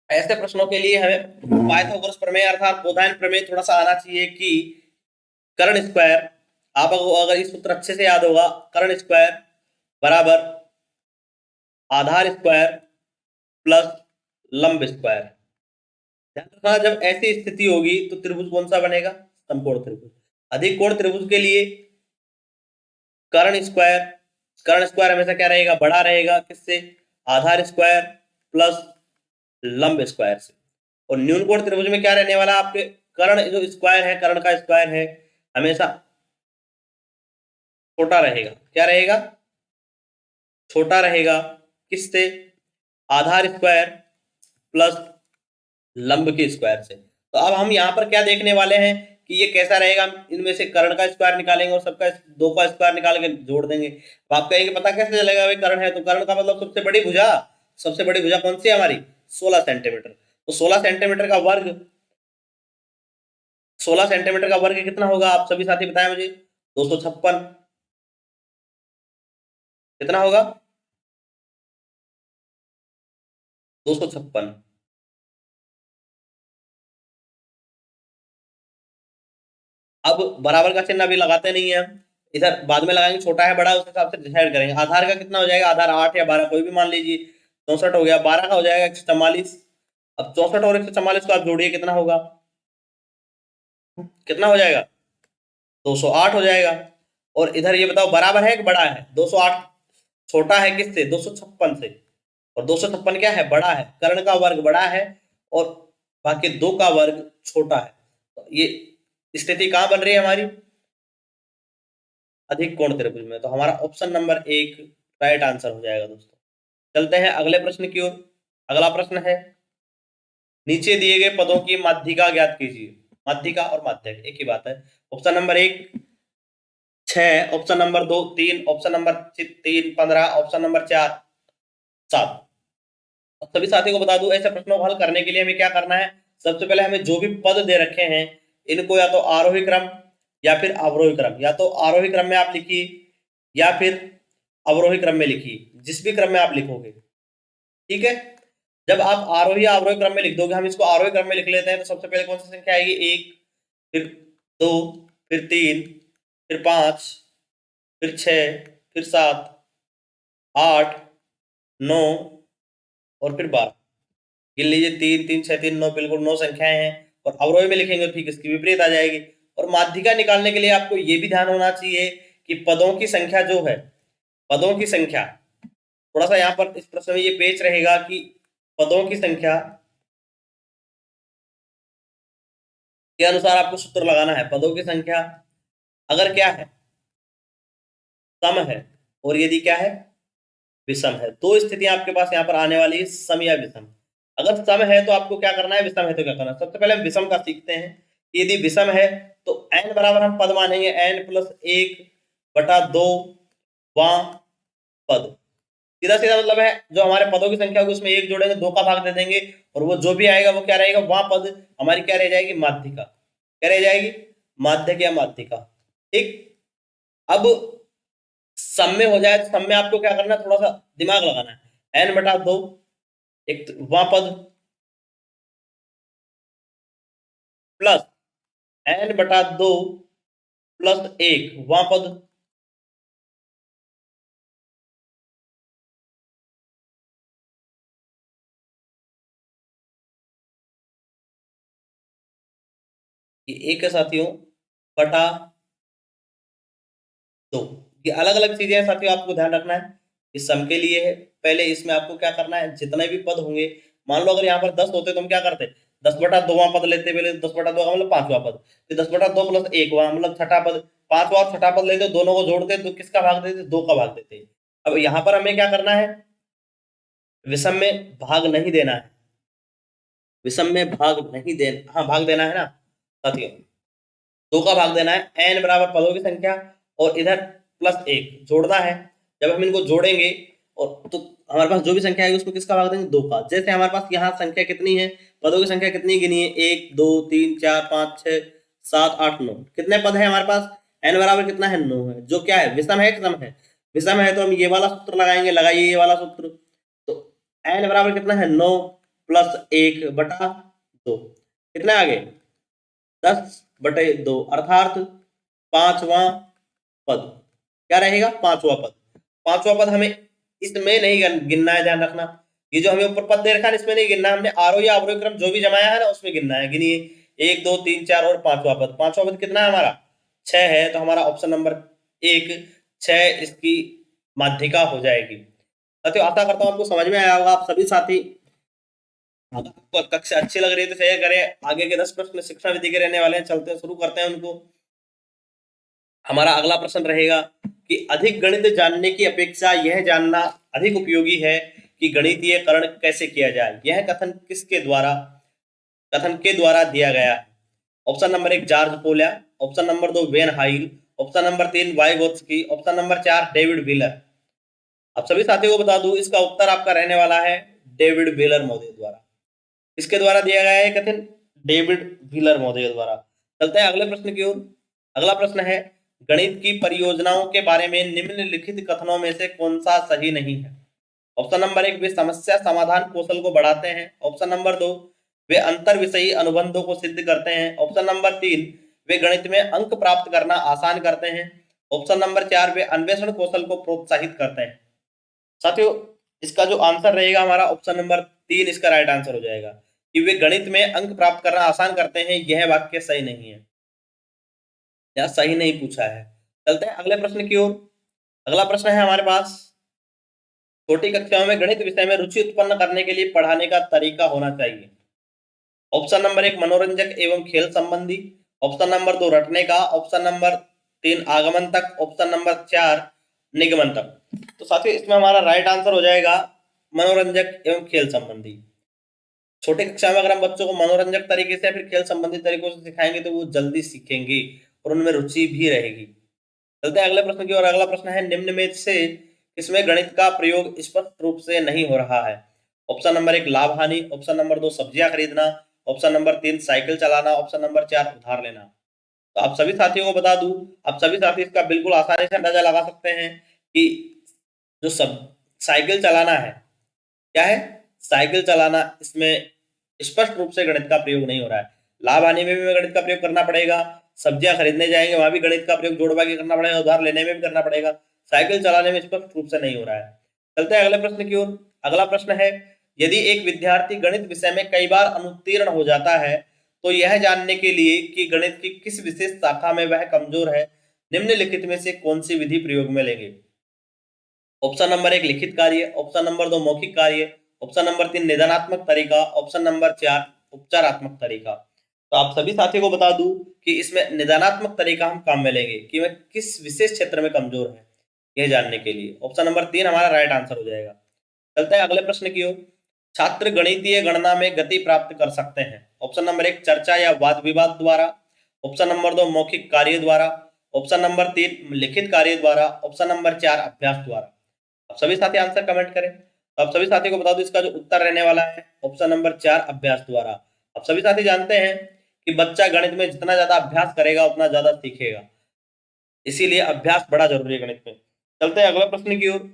ऐसे प्रश्नों के लिए हमें पाइथागोरस प्रमेय अर्थात बोधायन प्रमेय थोड़ा सा आना चाहिए कि कर्ण स्क्वायर, आपको अगर इस सूत्र अच्छे से याद होगा, कर्ण स्क्वायर बराबर आधार स्क्वायर प्लस लंब स्क्वायर। ध्यान रखना जब ऐसी स्थिति होगी तो त्रिभुज कौन सा बनेगा, समकोण त्रिभुज। अधिक कोण त्रिभुज के लिए कर्ण स्क्वायर, कर्ण स्क्वायर हमेशा क्या रहेगा, बड़ा रहेगा, किससे, आधार स्क्वायर प्लस लंब स्क्वायर से। और न्यून कोण त्रिभुज में क्या रहने वाला है, आपके कर्ण जो स्क्वायर है, कर्ण का स्क्वायर है, हमेशा छोटा रहेगा। क्या रहेगा, छोटा रहेगा, किससे, आधार स्क्वायर प्लस लंब के स्क्वायर से। तो अब हम यहाँ पर क्या देखने वाले हैं कि ये कैसा रहेगा, इनमें से कर्ण का स्क्वायर निकालेंगे और सबका 2 का स्क्वायर निकाल के जोड़ देंगे। अब आप कहेंगे पता कैसे चलेगा, भाई कर्ण है तो कर्ण का मतलब सबसे बड़ी भुजा। सबसे बड़ी भुजा कौन सी है हमारी, 16 सेंटीमीटर। तो 16 सेंटीमीटर का वर्ग, 16 सेंटीमीटर का वर्ग कितना होगा, आप सभी साथी बताएं मुझे, 256। कितना होगा, 256। अब बराबर का चिन्ह अभी लगाते नहीं है हम, इधर बाद में लगाएंगे, छोटा है बड़ा उस हिसाब से डिसाइड करेंगे। आधार का कितना हो जाएगा, आधार 8 या 12 कोई भी मान लीजिए, 64 हो गया। 12 का हो जाएगा 144। अब 64 और 144 को आप जोड़िए, कितना होगा, कितना हो जाएगा, 208 हो जाएगा। और इधर ये बताओ बराबर है कि बड़ा है, 208 छोटा है किससे, 256 से। और 256 क्या है, बड़ा है, कर्ण का वर्ग बड़ा है और बाकी 2 का वर्ग छोटा है। तो ये स्थिति कहां बन रही है हमारी, अधिक कोण त्रिभुज में। तो हमारा ऑप्शन नंबर 1 राइट आंसर हो जाएगा दोस्तों। चलते हैं अगले प्रश्न की ओर। अगला प्रश्न है, नीचे दिए गए पदों की माध्यिका ज्ञात कीजिए। माध्यिका और माध्यक एक ही बात है। Option number 1 6, option number 2 3, option number 3 15, option number 4 7। सभी साथियों को बता दूं, ऐसे प्रश्नों को हल करने के लिए हमें क्या करना है, सबसे पहले हमें जो भी पद दे रखे हैं इनको या तो आरोही क्रम या फिर अवरोही क्रम, या तो आरोही क्रम में आप लिखिए या फिर अवरोही क्रम में लिखिए, जिस भी क्रम में आप लिखोगे, ठीक है। जब आप आरोही या अवरोही क्रम में लिख दोगे, हम इसको आरोही क्रम में लिख लेते हैं, तो सबसे पहले कौन सी संख्या आएगी, 1, फिर 2, फिर 3, फिर 5, फिर 6, फिर 7, 8, 9 और फिर 12। गिन लीजिए, 3 3 6 3 9, बिल्कुल 9 संख्याएं हैं। और अवरोही में लिखेंगे ठीक इसकी विपरीत आ जाएगी। और माध्यिका निकालने के लिए आपको ये भी ध्यान होना चाहिए कि पदों की संख्या जो है, पदों की संख्या, थोड़ा सा यहाँ पर इस प्रश्न में ये पेच रहेगा कि पदों की संख्या के अनुसार आपको सूत्र लगाना है। पदों की संख्या अगर क्या है, सम है, और यदि क्या है, विषम है। दो स्थितियां आपके पास यहाँ पर आने वाली है, सम या विषम। अगर सम है तो आपको क्या करना है, विषम है तो क्या करना है। सबसे पहले हम विषम का सीखते हैं। यदि विषम है तो n बराबर हम पद मानेंगे n+1/2 वां पद। सीधा सीधा मतलब है, जो हमारे पदों की संख्या होगी उसमें 1 जोड़ेंगे, 2 का भाग दे देंगे, और वो जो भी आएगा वो क्या रहेगा, वहां पद हमारी क्या रह जाएगी, माध्यिका। क्या रह जाएगी, माध्यक या माध्यिका। ठीक। अब सम में हो जाए तो सम में आपको क्या करना है, थोड़ा सा दिमाग लगाना है। n/2 एक वहां पद प्लस n/2 + 1 वहां पद, ये एक है साथियों, बटा 2। ये अलग अलग चीजें हैं साथियों, आपको ध्यान रखना है। इस सम के लिए है, पहले इसमें आपको क्या करना है, जितने भी पद होंगे, मान लो अगर यहाँ पर 10 होते तो हम क्या करते, 10/2 पद लेते, पहले 10/2 का मतलब 5वां पद, फिर 10/2 + 1 वहां मतलब छठा पद, 5वां और छठा पद लेते, दोनों को जोड़ते तो किसका भाग देते, 2 का भाग देते। अब यहाँ पर हमें क्या करना है, विषम में भाग नहीं देना है, विषम में भाग नहीं देना, हाँ भाग देना है ना साथियों, 2 का भाग देना है। n बराबर पदों की संख्या और इधर +1 जोड़ना है। जब हम इनको जोड़ेंगे और तो हमारे पास जो भी संख्या आएगी उसको किसका भाग देंगे, 2 का। जैसे हमारे पास यहाँ संख्या कितनी है, पदों की संख्या कितनी गिनी है, 1 2 3 4 5 6 7 8 9, कितने पद है हमारे पास, n बराबर कितना है, 9 है, जो क्या है, विषम है, सम है। विषम है तो हम ये वाला सूत्र लगाएंगे, लगाइए ये वाला सूत्र। तो n बराबर कितना है, 9 + 1/2, कितना आगे, 10/2, अर्थात 5वां पद क्या रहेगा, 5वां पद। 5वां पद हमें इसमें नहीं गिनना है, ध्यान रखना। ये जो हमें ऊपर पद दे रखा है इसमें नहीं गिनना, हमने आरोही या अवरोही क्रम जो भी जमाया है ना उसमें गिनना है। गिनिए, 1 2 3 4 और 5वां पद। 5वां पद कितना है हमारा, 6 है, तो हमारा ऑप्शन नंबर 1 6 इसकी माध्यिका हो जाएगी। साथियों आशा करता हूँ आपको समझ में आया होगा। आप सभी साथी, अगर आपको कक्षा अच्छी लग रही है तो शेयर करें। आगे के 10 प्रश्न शिक्षा विधि के रहने वाले हैं, चलते हैं शुरू करते हैं उनको। हमारा अगला प्रश्न रहेगा कि अधिक गणित जानने की अपेक्षा यह जानना अधिक उपयोगी है कि गणितीयकरण कैसे किया जाए। यह कथन किसके द्वारा, कथन के द्वारा दिया गया है। Option number 1 George Polya, option number 2 Van Hiele, option number 3 Vygotsky, option number 4 David Wheeler. आप सभी साथियों को बता दूं इसका उत्तर आपका रहने वाला है डेविड व्हीलर महोदय द्वारा। इसके द्वारा दिया गया है कथन, डेविड व्हीलर महोदय द्वारा। चलते हैं अगले प्रश्न की ओर। अगला प्रश्न है, गणित की परियोजनाओं के बारे में निम्नलिखित कथनों में से कौन सा सही नहीं है। ऑप्शन नंबर 1 वे समस्या समाधान कौशल को बढ़ाते हैं। ऑप्शन नंबर 2 वे अंतर विषयी अनुबंधों को सिद्ध करते हैं। ऑप्शन नंबर 3 वे गणित में अंक प्राप्त करना आसान करते हैं। ऑप्शन नंबर 4 वे अन्वेषण कौशल को प्रोत्साहित करते हैं। साथियों इसका जो आंसर रहेगा हमारा ऑप्शन नंबर 3 इसका राइट आंसर हो जाएगा कि वे गणित में अंक प्राप्त करना आसान करते हैं। यह वाक्य सही नहीं है, या सही नहीं पूछा है। चलते हैं अगले प्रश्न की ओर। अगला प्रश्न है हमारे पास, छोटी कक्षाओं में गणित विषय में रुचि उत्पन्न करने के लिए पढ़ाने का तरीका होना चाहिए। ऑप्शन नंबर 1 मनोरंजक एवं खेल संबंधी, ऑप्शन नंबर 2 रटने का, ऑप्शन नंबर 3 आगमन तक, ऑप्शन नंबर 4 निगमन तक। तो साथियों इसमें हमारा राइट आंसर हो जाएगा मनोरंजक एवं खेल संबंधी। छोटे कक्षा में अगर हम बच्चों को मनोरंजक तरीके से या फिर खेल संबंधी तरीकों से सिखाएंगे तो वो जल्दी सीखेंगे और उनमें रुचि भी रहेगी। चलते हैं अगले प्रश्न की ओर। अगला प्रश्न है, निम्न में से किसमें गणित का प्रयोग स्पष्ट रूप से नहीं हो रहा है? ऑप्शन नंबर 1 लाभ हानि, ऑप्शन नंबर 2 सब्जियां खरीदना, ऑप्शन नंबर 3 साइकिल चलाना, ऑप्शन नंबर 4 उधार लेना। तो आप सभी साथियों को बता दूं, आप सभी साथी इसका बिल्कुल आसानी से अंदाजा लगा सकते हैं कि जो सब साइकिल चलाना है, क्या है? साइकिल चलाना, इसमें स्पष्ट रूप से गणित का प्रयोग नहीं हो रहा है। लाभ हानि में भी गणित का प्रयोग करना पड़ेगा, सब्जियां खरीदने जाएंगे वहां भी गणित का प्रयोग जोड़ भाग करना पड़ेगा, उधार लेने में भी करना पड़ेगा। साइकिल चलाने में स्पष्ट रूप से नहीं हो रहा है। चलते हैं अगले प्रश्न की ओर। अगला प्रश्न है, यदि एक विद्यार्थी गणित विषय में कई बार अनुत्तीर्ण हो जाता है तो यह जानने के लिए कि गणित की किस विशेष शाखा में वह कमजोर है, निम्नलिखित में से कौन सी विधि प्रयोग में लेंगे? ऑप्शन नंबर 1 लिखित कार्य, ऑप्शन नंबर 2 मौखिक कार्य, ऑप्शन नंबर 3 निदानात्मक तरीका, ऑप्शन नंबर 4 उपचारात्मक तरीका। तो आप सभी साथियों को बता दूं कि इसमें निदानात्मक तरीका हम काम में लेंगे कि वह किस विशेष क्षेत्र में कमजोर है, यह जानने के लिए। ऑप्शन नंबर 3 हमारा राइट आंसर हो जाएगा। चलते हैं अगले प्रश्न की ओर। छात्र गणितीय गणना में गति प्राप्त कर सकते हैं। ऑप्शन नंबर 1 चर्चा या वाद विवाद द्वारा, ऑप्शन नंबर 2 मौखिक कार्य द्वारा, ऑप्शन नंबर 3 लिखित कार्य द्वारा, ऑप्शन नंबर 4 अभ्यास द्वारा। आप सभी साथी आंसर कमेंट करें। तो आप सभी साथी को बता दूं इसका जो उत्तर रहने वाला है ऑप्शन नंबर 4 अभ्यास द्वारा। आप सभी साथी जानते हैं कि बच्चा गणित में जितना ज्यादा अभ्यास करेगा उतना ज्यादा सीखेगा, इसीलिए अभ्यास बड़ा जरूरी है गणित में। चलते हैं अगला प्रश्न की ओर।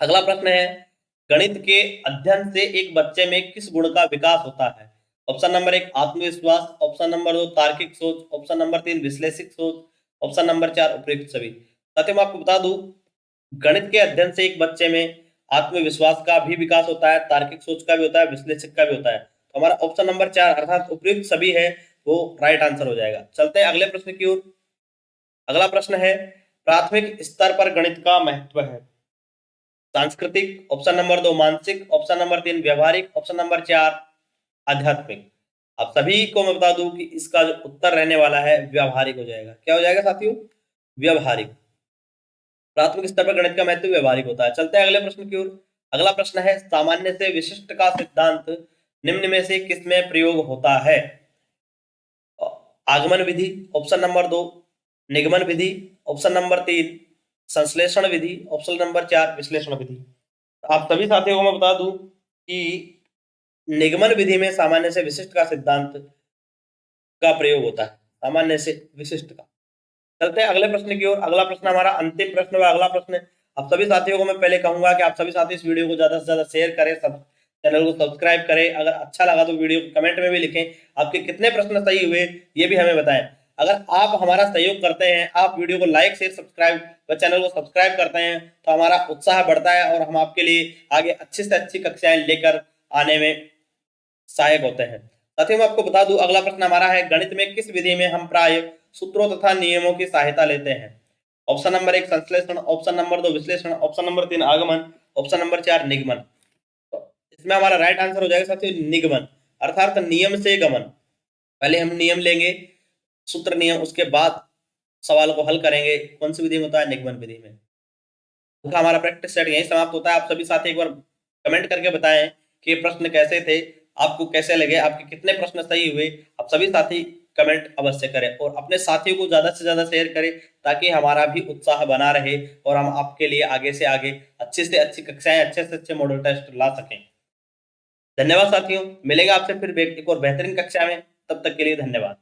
अगला प्रश्न है, गणित के अध्ययन से एक बच्चे में किस गुण का विकास होता है? ऑप्शन नंबर 1 आत्मविश्वास, ऑप्शन नंबर 2 तार्किक सोच, ऑप्शन नंबर 3 विश्लेषिक सोच, ऑप्शन नंबर 4 उपयुक्त सभी। साथियों मैं आपको बता दूं, गणित के अध्ययन से एक बच्चे में आत्मविश्वास का भी विकास होता है, तार्किक सोच का भी होता है, विश्लेषक का भी होता है। तो हमारा ऑप्शन नंबर 4 अर्थात उपयुक्त सभी है वो राइट आंसर हो जाएगा। चलते हैं अगले प्रश्न की ओर। अगला प्रश्न है, प्राथमिक स्तर पर गणित का महत्व है। सांस्कृतिक, ऑप्शन नंबर 2 मानसिक, ऑप्शन नंबर 3 व्यवहारिक, ऑप्शन नंबर 4 आध्यात्मिक। आप सभी को मैं बता दूं कि इसका जो उत्तर रहने वाला है व्यवहारिक हो जाएगा। क्या हो जाएगा साथियों? व्यवहारिक। प्राथमिक स्तर पर गणित का महत्व व्यवहारिक होता है। चलते हैं अगले प्रश्न की ओर। अगला प्रश्न है, सामान्य से विशिष्ट का सिद्धांत निम्न में से किसमें प्रयोग होता है? आगमन विधि, ऑप्शन नंबर 2 निगमन विधि, ऑप्शन नंबर 3 संश्लेषण विधि, ऑप्शन नंबर 4 विश्लेषण विधि। आप सभी साथियों को मैं बता दूं कि निगमन विधि में सामान्य से विशिष्ट का सिद्धांत का प्रयोग होता है, सामान्य से विशिष्ट का। चलते हैं अगले प्रश्न की ओर। अगला प्रश्न हमारा अंतिम प्रश्न व अगला प्रश्न। आप सभी साथियों को मैं पहले कहूंगा कि आप सभी साथी इस वीडियो को ज्यादा से ज्यादा शेयर करें, सब चैनल को सब्सक्राइब करें। अगर अच्छा लगा तो वीडियो को कमेंट में भी लिखें, आपके कितने प्रश्न सही हुए ये भी हमें बताएं। अगर आप हमारा सहयोग करते हैं, आप वीडियो को लाइक शेयर सब्सक्राइब व चैनल को सब्सक्राइब करते हैं तो हमारा उत्साह बढ़ता है और हम आपके लिए आगे अच्छी से अच्छी कक्षाएं लेकर आने में सहायक होते हैं। साथियों मैं आपको बता दूं, अगला प्रश्न हमारा है, गणित में किस विधि में हम प्राय सूत्रों तथा नियमों की सहायता लेते हैं? ऑप्शन नंबर 1 संश्लेषण, ऑप्शन नंबर 2 विश्लेषण, ऑप्शन नंबर 3 आगमन, ऑप्शन नंबर 4 निगमन। तो इसमें हमारा राइट आंसर हो जाएगा साथियों निगमन, अर्थात नियम से गमन। पहले हम नियम लेंगे, सूत्र नियम, उसके बाद सवाल को हल करेंगे। कौन सी विधि में होता है? निगमन विधि में। तो हमारा प्रैक्टिस सेट यही समाप्त होता है। आप सभी साथी एक बार कमेंट करके बताएं कि ये प्रश्न कैसे थे, आपको कैसे लगे, आपके कितने प्रश्न सही हुए। आप सभी साथी कमेंट अवश्य करें और अपने साथियों को ज्यादा से ज्यादा शेयर करें ताकि हमारा भी उत्साह बना रहे और हम आपके लिए आगे से आगे अच्छी से अच्छी कक्षाएं, अच्छे से अच्छे मॉडल टेस्ट ला सकें। धन्यवाद साथियों, मिलेगा आपसे फिर एक और बेहतरीन कक्षा में, तब तक के लिए धन्यवाद।